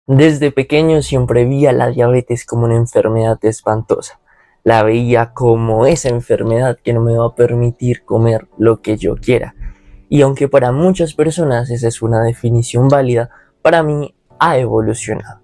Desde pequeño siempre vi a la diabetes como una enfermedad espantosa. La veía como esa enfermedad que no me va a permitir comer lo que yo quiera. Y aunque para muchas personas esa es una definición válida, para mí ha evolucionado.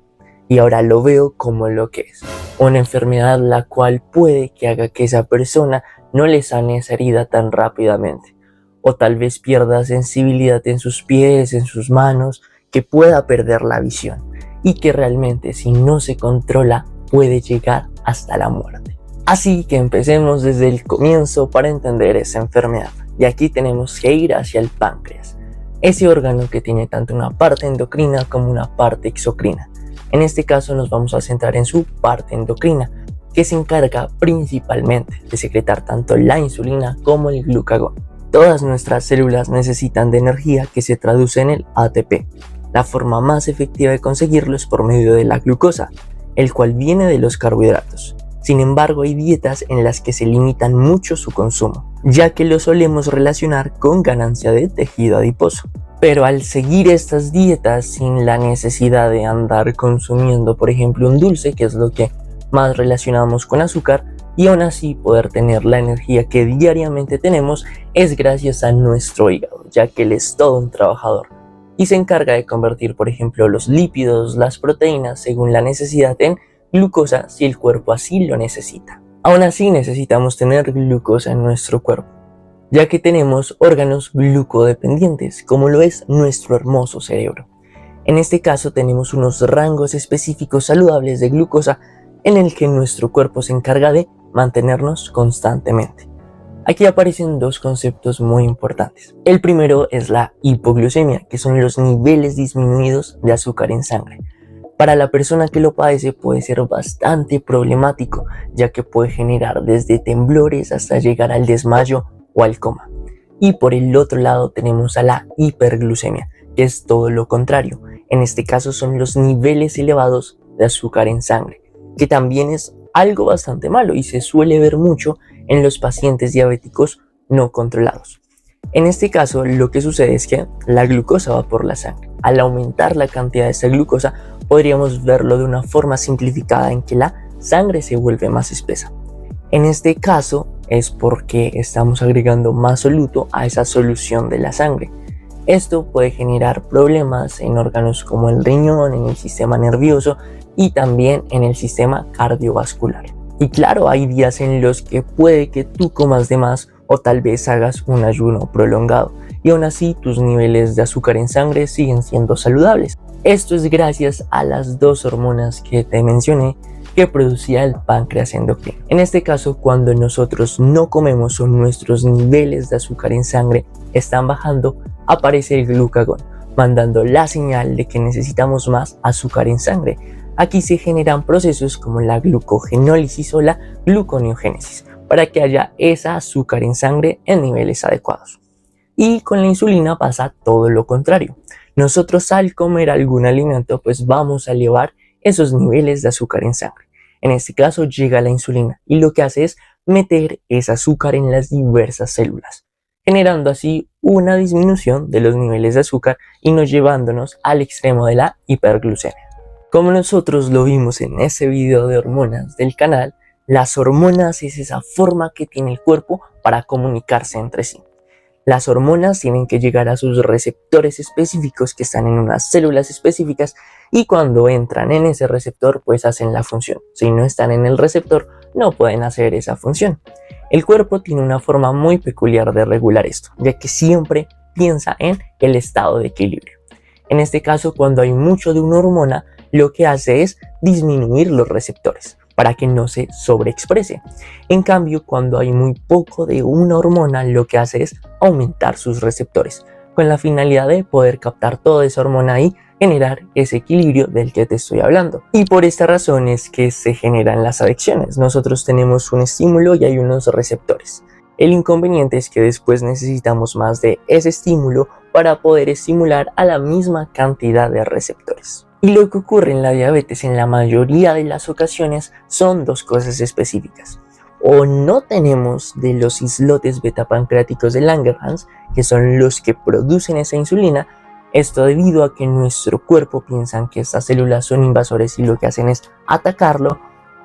Y ahora lo veo como lo que es. Una enfermedad la cual puede que haga que esa persona no le sane esa herida tan rápidamente. O tal vez pierda sensibilidad en sus pies, en sus manos, que pueda perder la visión y que realmente si no se controla puede llegar hasta la muerte. Así que empecemos desde el comienzo para entender esa enfermedad. Y aquí tenemos que ir hacia el páncreas, ese órgano que tiene tanto una parte endocrina como una parte exocrina. En este caso nos vamos a centrar en su parte endocrina, que se encarga principalmente de secretar tanto la insulina como el glucagón. Todas nuestras células necesitan de energía que se traduce en el ATP. La forma más efectiva de conseguirlo es por medio de la glucosa, el cual viene de los carbohidratos. Sin embargo, hay dietas en las que se limitan mucho su consumo, ya que lo solemos relacionar con ganancia de tejido adiposo. Pero al seguir estas dietas sin la necesidad de andar consumiendo, por ejemplo, un dulce, que es lo que más relacionamos con azúcar, y aún así poder tener la energía que diariamente tenemos, es gracias a nuestro hígado, ya que él es todo un trabajador y se encarga de convertir, por ejemplo, los lípidos, las proteínas, según la necesidad, en glucosa si el cuerpo así lo necesita. Aún así necesitamos tener glucosa en nuestro cuerpo, ya que tenemos órganos glucodependientes, como lo es nuestro hermoso cerebro. En este caso tenemos unos rangos específicos saludables de glucosa en el que nuestro cuerpo se encarga de mantenernos constantemente. Aquí aparecen dos conceptos muy importantes. El primero es la hipoglucemia, que son los niveles disminuidos de azúcar en sangre. Para la persona que lo padece puede ser bastante problemático, ya que puede generar desde temblores hasta llegar al desmayo o al coma. Y por el otro lado tenemos a la hiperglucemia, que es todo lo contrario. En este caso son los niveles elevados de azúcar en sangre, que también es algo bastante malo y se suele ver mucho en los pacientes diabéticos no controlados. En este caso, lo que sucede es que la glucosa va por la sangre. Al aumentar la cantidad de esta glucosa, podríamos verlo de una forma simplificada en que la sangre se vuelve más espesa. En este caso, es porque estamos agregando más soluto a esa solución de la sangre. Esto puede generar problemas en órganos como el riñón, en el sistema nervioso y también en el sistema cardiovascular. Y claro, hay días en los que puede que tú comas de más o tal vez hagas un ayuno prolongado y aún así tus niveles de azúcar en sangre siguen siendo saludables. Esto es gracias a las dos hormonas que te mencioné que producía el páncreas endocrino. En este caso, cuando nosotros no comemos o nuestros niveles de azúcar en sangre están bajando, aparece el glucagón, mandando la señal de que necesitamos más azúcar en sangre. Aquí se generan procesos como la glucogenólisis o la gluconeogénesis para que haya esa azúcar en sangre en niveles adecuados. Y con la insulina pasa todo lo contrario. Nosotros al comer algún alimento pues vamos a elevar esos niveles de azúcar en sangre. En este caso llega la insulina y lo que hace es meter ese azúcar en las diversas células, generando así una disminución de los niveles de azúcar y no llevándonos al extremo de la hiperglucemia. Como nosotros lo vimos en ese video de hormonas del canal, las hormonas es esa forma que tiene el cuerpo para comunicarse entre sí. Las hormonas tienen que llegar a sus receptores específicos que están en unas células específicas y cuando entran en ese receptor pues hacen la función. Si no están en el receptor no pueden hacer esa función. El cuerpo tiene una forma muy peculiar de regular esto, ya que siempre piensa en el estado de equilibrio. En este caso, cuando hay mucho de una hormona, lo que hace es disminuir los receptores para que no se sobreexprese. En cambio, cuando hay muy poco de una hormona, lo que hace es aumentar sus receptores, con la finalidad de poder captar toda esa hormona y generar ese equilibrio del que te estoy hablando. Y por esta razón es que se generan las adicciones. Nosotros tenemos un estímulo y hay unos receptores. El inconveniente es que después necesitamos más de ese estímulo para poder estimular a la misma cantidad de receptores. Y lo que ocurre en la diabetes en la mayoría de las ocasiones son dos cosas específicas. O no tenemos de los islotes beta pancreáticos de Langerhans, que son los que producen esa insulina, Esto debido a que nuestro cuerpo piensa que estas células son invasores y lo que hacen es atacarlo,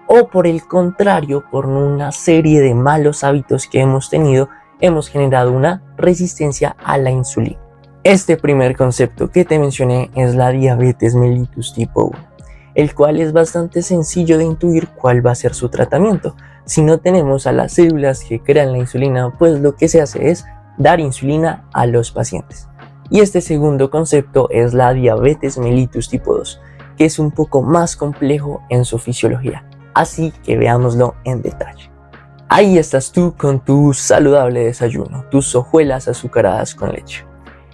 o por el contrario, por una serie de malos hábitos que hemos tenido, hemos generado una resistencia a la insulina. Este primer concepto que te mencioné es la diabetes mellitus tipo 1, el cual es bastante sencillo de intuir cuál va a ser su tratamiento. Si no tenemos a las células que crean la insulina, pues lo que se hace es dar insulina a los pacientes. Y este segundo concepto es la diabetes mellitus tipo 2, que es un poco más complejo en su fisiología. Así que veámoslo en detalle. Ahí estás tú con tu saludable desayuno, tus hojuelas azucaradas con leche.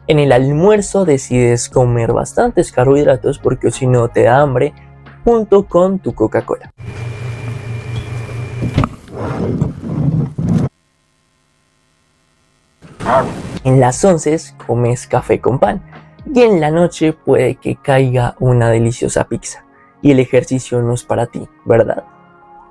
En el almuerzo decides comer bastantes carbohidratos porque si no te da hambre, junto con tu Coca-Cola. En las 11 comes café con pan y en la noche puede que caiga una deliciosa pizza. Y el ejercicio no es para ti, ¿verdad?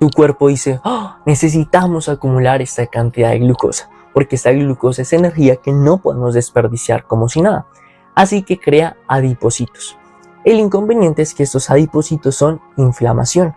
Tu cuerpo dice, necesitamos acumular esta cantidad de glucosa, porque esta glucosa es energía que no podemos desperdiciar como si nada. Así que crea adipocitos. El inconveniente es que estos adipocitos son inflamación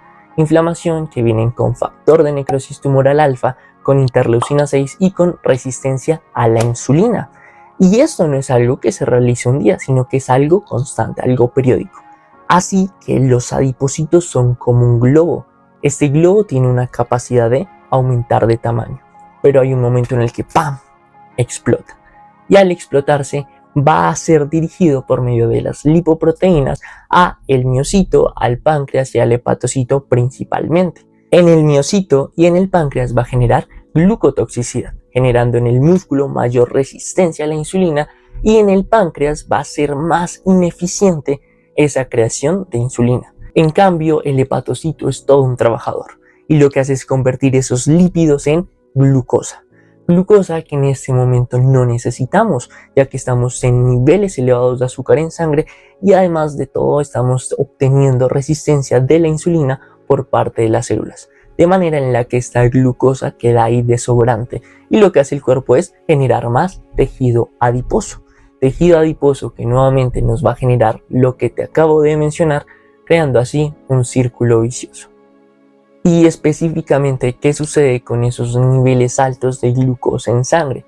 que vienen con factor de necrosis tumoral alfa, con interleucina 6 y con resistencia a la insulina. Y esto no es algo que se realiza un día, sino que es algo constante, algo periódico. Así que los adipocitos son como un globo. Este globo tiene una capacidad de aumentar de tamaño, pero hay un momento en el que ¡pam!, explota. Y al explotarse va a ser dirigido por medio de las lipoproteínas a el miocito, al páncreas y al hepatocito principalmente. En el miocito y en el páncreas va a generar glucotoxicidad, generando en el músculo mayor resistencia a la insulina, y en el páncreas va a ser más ineficiente esa creación de insulina. En cambio, el hepatocito es todo un trabajador y lo que hace es convertir esos lípidos en glucosa. Glucosa que en este momento no necesitamos, ya que estamos en niveles elevados de azúcar en sangre y además de todo estamos obteniendo resistencia de la insulina por parte de las células, de manera en la que esta glucosa queda ahí de sobrante y lo que hace el cuerpo es generar más tejido adiposo que nuevamente nos va a generar lo que te acabo de mencionar, creando así un círculo vicioso. Y específicamente, ¿qué sucede con esos niveles altos de glucosa en sangre?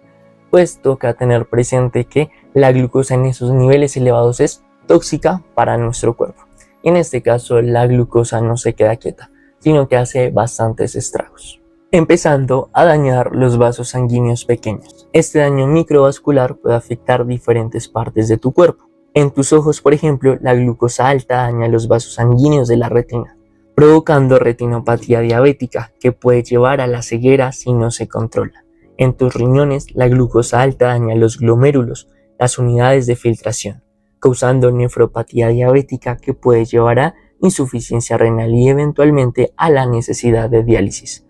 Pues toca tener presente que la glucosa en esos niveles elevados es tóxica para nuestro cuerpo. Y en este caso la glucosa no se queda quieta, sino que hace bastantes estragos, empezando a dañar los vasos sanguíneos pequeños. Este daño microvascular puede afectar diferentes partes de tu cuerpo. En tus ojos, por ejemplo, la glucosa alta daña los vasos sanguíneos de la retina, provocando retinopatía diabética que puede llevar a la ceguera si no se controla. En tus riñones, la glucosa alta daña los glomérulos, las unidades de filtración, causando nefropatía diabética que puede llevar a insuficiencia renal y eventualmente a la necesidad de diálisis.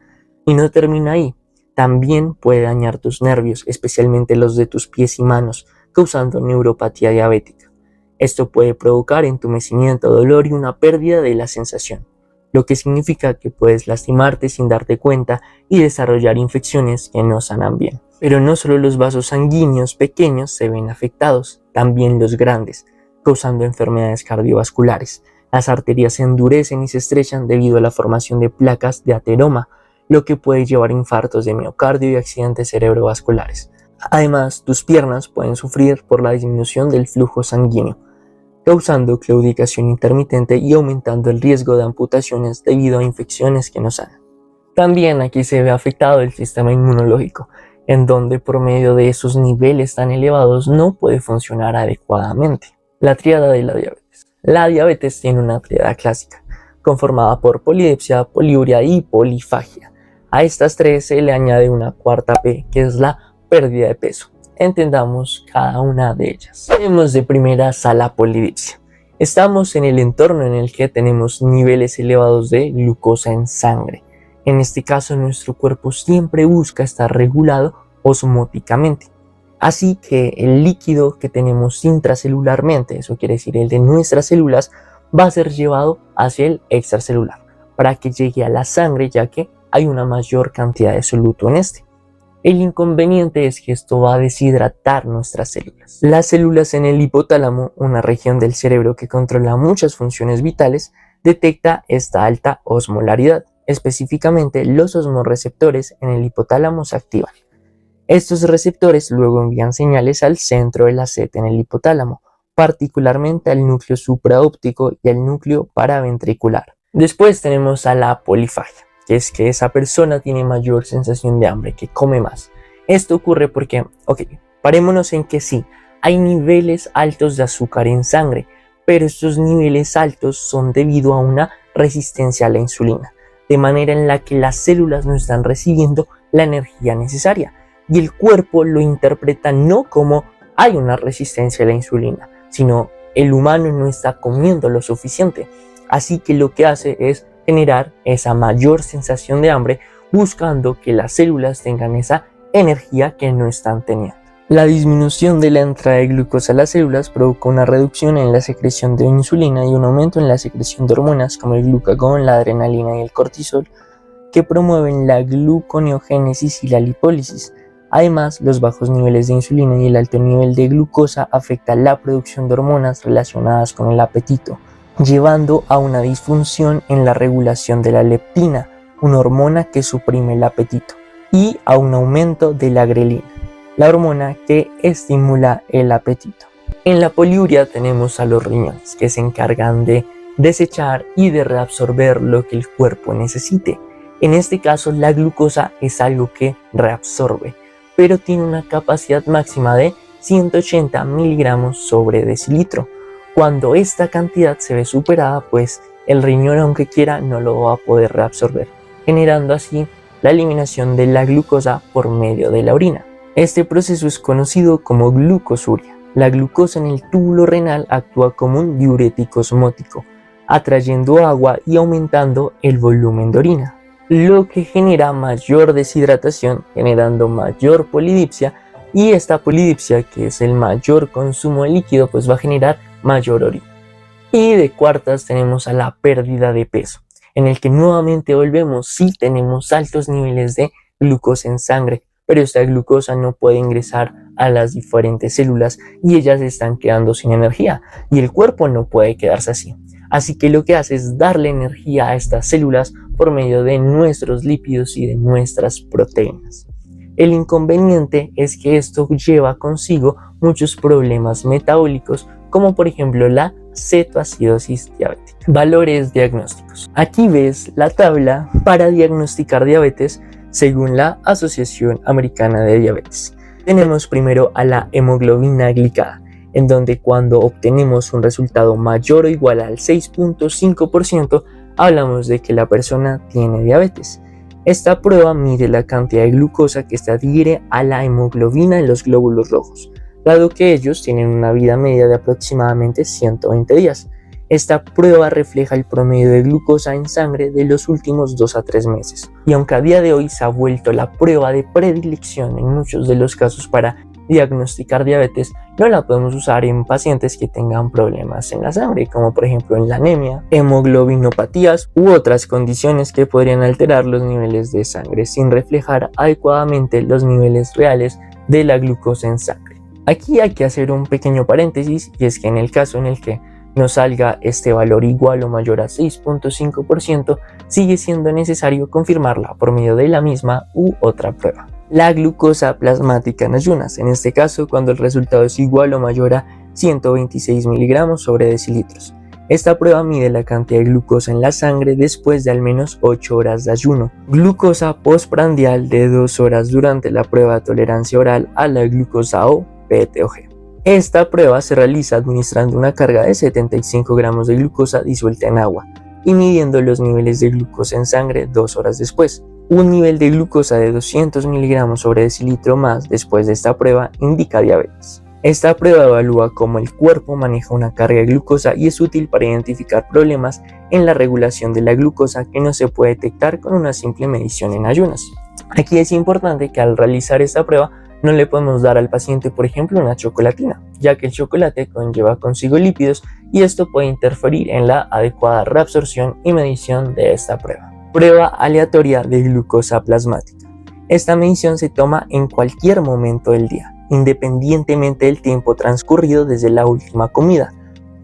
Y no termina ahí, también puede dañar tus nervios, especialmente los de tus pies y manos, causando neuropatía diabética. Esto puede provocar entumecimiento, dolor y una pérdida de la sensación, lo que significa que puedes lastimarte sin darte cuenta y desarrollar infecciones que no sanan bien. Pero no solo los vasos sanguíneos pequeños se ven afectados, también los grandes, causando enfermedades cardiovasculares. Las arterias se endurecen y se estrechan debido a la formación de placas de ateroma, lo que puede llevar a infartos de miocardio y accidentes cerebrovasculares. Además, tus piernas pueden sufrir por la disminución del flujo sanguíneo, causando claudicación intermitente y aumentando el riesgo de amputaciones debido a infecciones que no sanan. También aquí se ve afectado el sistema inmunológico, en donde por medio de esos niveles tan elevados no puede funcionar adecuadamente. La tríada de la diabetes. La diabetes tiene una tríada clásica, conformada por polidipsia, poliuria y polifagia. A estas tres se le añade una cuarta P, que es la pérdida de peso. Entendamos cada una de ellas. Tenemos de primeras a la polidipsia. Estamos en el entorno en el que tenemos niveles elevados de glucosa en sangre. En este caso, nuestro cuerpo siempre busca estar regulado osmóticamente. Así que el líquido que tenemos intracelularmente, eso quiere decir el de nuestras células, va a ser llevado hacia el extracelular para que llegue a la sangre, ya que hay una mayor cantidad de soluto en este. El inconveniente es que esto va a deshidratar nuestras células. Las células en el hipotálamo, una región del cerebro que controla muchas funciones vitales, detecta esta alta osmolaridad. Específicamente, los osmorreceptores en el hipotálamo se activan. Estos receptores luego envían señales al centro de la seta en el hipotálamo, particularmente al núcleo supraóptico y al núcleo paraventricular. Después tenemos a la polifagia, que es que esa persona tiene mayor sensación de hambre, que come más. Esto ocurre porque, parémonos en que sí, hay niveles altos de azúcar en sangre, pero estos niveles altos son debido a una resistencia a la insulina, de manera en la que las células no están recibiendo la energía necesaria, y el cuerpo lo interpreta no como hay una resistencia a la insulina, sino el humano no está comiendo lo suficiente, así que lo que hace es generar esa mayor sensación de hambre, buscando que las células tengan esa energía que no están teniendo. La disminución de la entrada de glucosa a las células provoca una reducción en la secreción de insulina y un aumento en la secreción de hormonas como el glucagón, la adrenalina y el cortisol, que promueven la gluconeogénesis y la lipólisis. Además, los bajos niveles de insulina y el alto nivel de glucosa afectan la producción de hormonas relacionadas con el apetito, llevando a una disfunción en la regulación de la leptina, una hormona que suprime el apetito, y a un aumento de la grelina, la hormona que estimula el apetito. En la poliuria tenemos a los riñones, que se encargan de desechar y de reabsorber lo que el cuerpo necesite. En este caso, la glucosa es algo que reabsorbe, pero tiene una capacidad máxima de 180 miligramos sobre decilitro. Cuando esta cantidad se ve superada, pues el riñón, aunque quiera, no lo va a poder reabsorber, generando así la eliminación de la glucosa por medio de la orina. Este proceso es conocido como glucosuria. La glucosa en el túbulo renal actúa como un diurético osmótico, atrayendo agua y aumentando el volumen de orina, lo que genera mayor deshidratación, generando mayor polidipsia, y esta polidipsia, que es el mayor consumo de líquido, pues va a generar mayor orina. Y de cuartas tenemos a la pérdida de peso, en el que nuevamente volvemos, sí tenemos altos niveles de glucosa en sangre, pero esta glucosa no puede ingresar a las diferentes células y ellas están quedando sin energía, y el cuerpo no puede quedarse así. Así que lo que hace es darle energía a estas células por medio de nuestros lípidos y de nuestras proteínas. El inconveniente es que esto lleva consigo muchos problemas metabólicos, como por ejemplo la cetoacidosis diabética. Valores diagnósticos. Aquí ves la tabla para diagnosticar diabetes según la Asociación Americana de Diabetes. Tenemos primero a la hemoglobina glicada, en donde cuando obtenemos un resultado mayor o igual al 6.5%, hablamos de que la persona tiene diabetes. Esta prueba mide la cantidad de glucosa que se adhiere a la hemoglobina en los glóbulos rojos, dado que ellos tienen una vida media de aproximadamente 120 días. Esta prueba refleja el promedio de glucosa en sangre de los últimos 2 a 3 meses, y aunque a día de hoy se ha vuelto la prueba de predilección en muchos de los casos para diagnosticar diabetes, no la podemos usar en pacientes que tengan problemas en la sangre, como por ejemplo en la anemia, hemoglobinopatías u otras condiciones que podrían alterar los niveles de sangre sin reflejar adecuadamente los niveles reales de la glucosa en sangre. Aquí hay que hacer un pequeño paréntesis, y es que en el caso en el que nos salga este valor igual o mayor a 6.5%, sigue siendo necesario confirmarla por medio de la misma u otra prueba. La glucosa plasmática en ayunas, en este caso cuando el resultado es igual o mayor a 126 miligramos sobre decilitros. Esta prueba mide la cantidad de glucosa en la sangre después de al menos 8 horas de ayuno. Glucosa postprandial de 2 horas durante la prueba de tolerancia oral a la glucosa o PTOG. Esta prueba se realiza administrando una carga de 75 gramos de glucosa disuelta en agua y midiendo los niveles de glucosa en sangre 2 horas después. Un nivel de glucosa de 200 miligramos sobre decilitro más después de esta prueba indica diabetes. Esta prueba evalúa cómo el cuerpo maneja una carga de glucosa y es útil para identificar problemas en la regulación de la glucosa que no se puede detectar con una simple medición en ayunas. Aquí es importante que al realizar esta prueba no le podemos dar al paciente, por ejemplo, una chocolatina, ya que el chocolate conlleva consigo lípidos y esto puede interferir en la adecuada reabsorción y medición de esta prueba. Prueba aleatoria de glucosa plasmática. Esta medición se toma en cualquier momento del día, independientemente del tiempo transcurrido desde la última comida.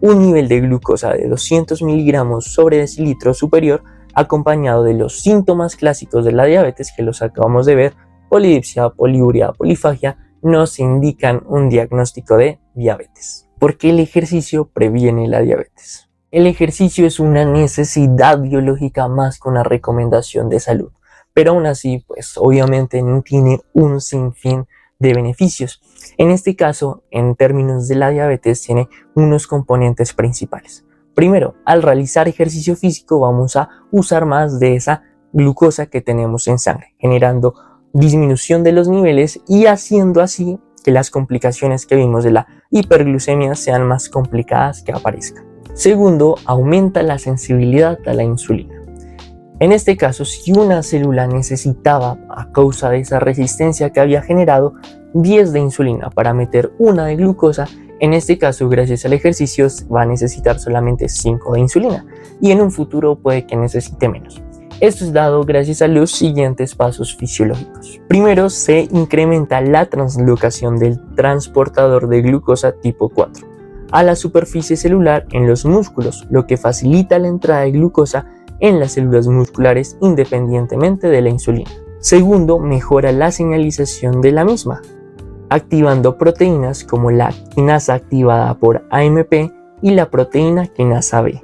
Un nivel de glucosa de 200 miligramos sobre decilitro superior, acompañado de los síntomas clásicos de la diabetes que los acabamos de ver, polidipsia, poliuria, polifagia, nos indican un diagnóstico de diabetes. ¿Por qué el ejercicio previene la diabetes? El ejercicio es una necesidad biológica más que una recomendación de salud, pero aún así, pues obviamente no tiene un sinfín de beneficios. En este caso, en términos de la diabetes, tiene unos componentes principales. Primero, al realizar ejercicio físico vamos a usar más de esa glucosa que tenemos en sangre, generando disminución de los niveles y haciendo así que las complicaciones que vimos de la hiperglucemia sean más complicadas que aparezcan. Segundo, aumenta la sensibilidad a la insulina. En este caso, si una célula necesitaba, a causa de esa resistencia que había generado, 10 de insulina para meter una de glucosa, en este caso, gracias al ejercicio, va a necesitar solamente 5 de insulina y en un futuro puede que necesite menos. Esto es dado gracias a los siguientes pasos fisiológicos. Primero, se incrementa la translocación del transportador de glucosa tipo 4 a la superficie celular en los músculos, lo que facilita la entrada de glucosa en las células musculares independientemente de la insulina. Segundo, mejora la señalización de la misma, activando proteínas como la quinasa activada por AMP y la proteína quinasa B,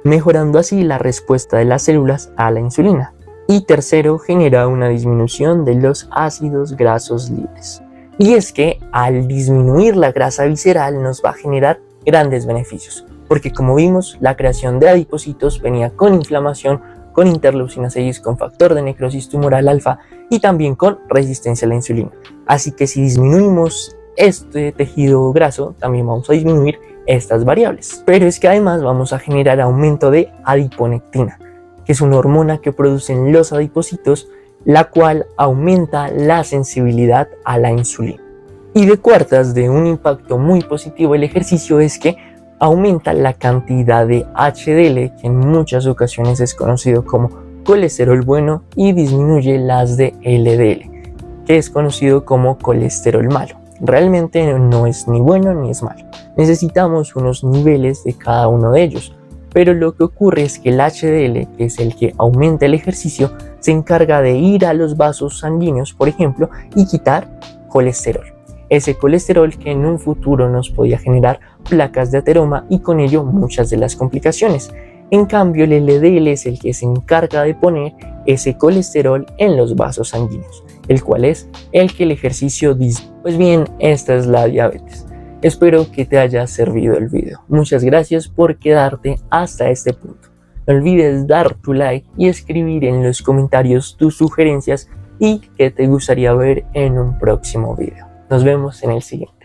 mejorando así la respuesta de las células a la insulina. Y tercero, genera una disminución de los ácidos grasos libres. Y es que al disminuir la grasa visceral nos va a generar grandes beneficios, porque como vimos, la creación de adipocitos venía con inflamación, con interleucina 6, con factor de necrosis tumoral alfa y también con resistencia a la insulina. Así que si disminuimos este tejido graso, también vamos a disminuir estas variables. Pero es que además vamos a generar aumento de adiponectina, que es una hormona que producen los adipocitos, la cual aumenta la sensibilidad a la insulina. Y de cuartas, de un impacto muy positivo el ejercicio es que aumenta la cantidad de HDL, que en muchas ocasiones es conocido como colesterol bueno, y disminuye las de LDL, que es conocido como colesterol malo. Realmente no es ni bueno ni es malo. Necesitamos unos niveles de cada uno de ellos. Pero lo que ocurre es que el HDL, que es el que aumenta el ejercicio, se encarga de ir a los vasos sanguíneos, por ejemplo, y quitar colesterol. Ese colesterol que en un futuro nos podía generar placas de ateroma y con ello muchas de las complicaciones. En cambio, el LDL es el que se encarga de poner ese colesterol en los vasos sanguíneos, el cual es el que el ejercicio dice. Pues bien, esta es la diabetes. Espero que te haya servido el video. Muchas gracias por quedarte hasta este punto. No olvides dar tu like y escribir en los comentarios tus sugerencias y qué te gustaría ver en un próximo video. Nos vemos en el siguiente.